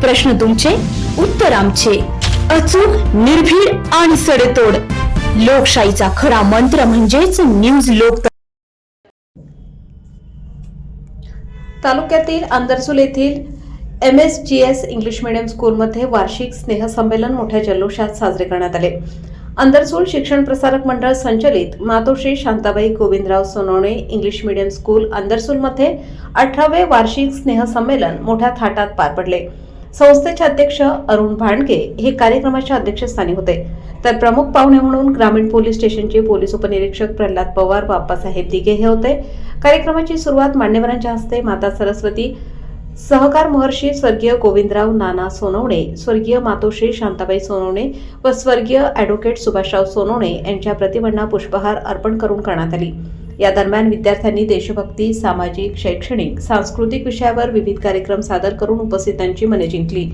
प्रश्न तुमचे, उत्तर आमचे. अचूक, निर्भीड आणि सडेतोड. लोकशाहीचा खरा मंत्र म्हणजेच न्यूज लोक. तालुक्यातील आंदरसूल येथील MSGS इंग्लिश मीडियम स्कूलमध्ये वार्षिक स्नेहसंमेलन मोठ्या जल्लोषात साजरे करण्यात आले. आंदरसूल शिक्षण प्रसारक मंडळ संचलित Matoshri Shantabai Govindrao Sonawane English medium school आंदरसूलमध्ये 18वे वार्षिक स्नेहसंमेलन मोठ्या थाटात पार पडले. संस्थेचे अध्यक्ष अरुण भांडगे हे कार्यक्रमाच्या अध्यक्षस्थानी होते. तर प्रमुख पाहुणे म्हणून ग्रामीण पोलीस स्टेशनचे पोलीस उपनिरीक्षक प्रल्हाद पवार व आप्पासाहेब दिघे हे होते. कार्यक्रमाची सुरुवात मान्यवरांच्या हस्ते माता सरस्वती सहकार महर्षी स्वर्गीय गोविंदराव नाना सोनवणे, स्वर्गीय मातोश्री शांताबाई सोनवणे व स्वर्गीय ॲडव्होकेट सुभाषराव सोनवणे यांच्या प्रतिमांना पुष्पहार अर्पण करून करण्यात आली. या दरम्यान विद्यार्थ्यांनी देशभक्ती, सामाजिक, शैक्षणिक, सांस्कृतिक विषयावर विविध कार्यक्रम सादर करून उपस्थितांची मने जिंकली.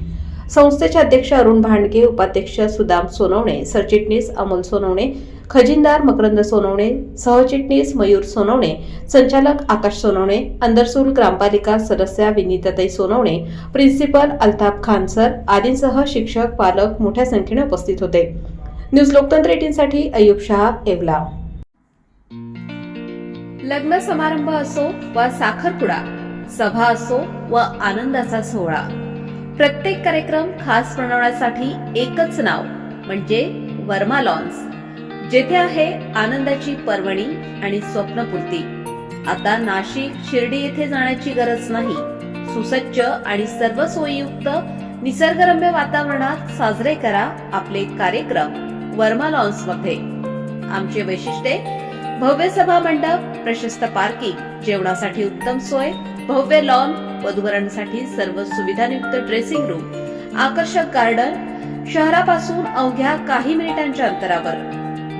संस्थेचे अध्यक्ष अरुण भांडगे, उपाध्यक्ष सुदाम सोनवणे, सरचिटणीस अमोल सोनवणे, खजिनदार मकरंद सोनवणे, सहचिटणीस मयूर सोनवणे, संचालक आकाश सोनवणे, आंदरसूल ग्रामपालिका सदस्या विनीताताई सोनवणे, प्रिन्सिपल अल्ताफ खान सर आदींसह शिक्षक, पालक मोठ्या संख्येने उपस्थित होते. न्यूज लोकतंत्र 18 साठी अय्यूब शहा, येवला. लग्न समारंभ असो वा साखरपुडा, सभा असो व आनंदाचा सोहळा, प्रत्येक कार्यक्रम खास बनवण्यासाठी एकच नाव म्हणजे वर्मा लॉन्स, जेथे आहे आनंदाची पर्वणी आणि स्वप्नपूर्ती. आता नाशिक, शिर्डी येथे जाण्याची गरज नाही. सुसज्ज आणि सर्व सोयीयुक्त निसर्गरम्य वातावरणात साजरे करा आपले कार्यक्रम वर्मा लॉन्स मध्ये. आमचे वैशिष्ट्ये: भव्य सभा मंडप, प्रशस्त पार्किंग, जेवणासाठी उत्तम सोय, भव्य लॉन, वधूवरांसाठी सर्व सुविधायुक्त ड्रेसिंग रूम, आकर्षक गार्डन, शहरापासून अवघ्या काही मिनिटांच्या अंतरावर.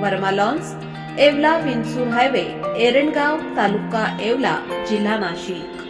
वर्मा लॉन्स, येवला विंचूर हायवे, एरंडगाव, तालुका येवला, जिल्हा नाशिक.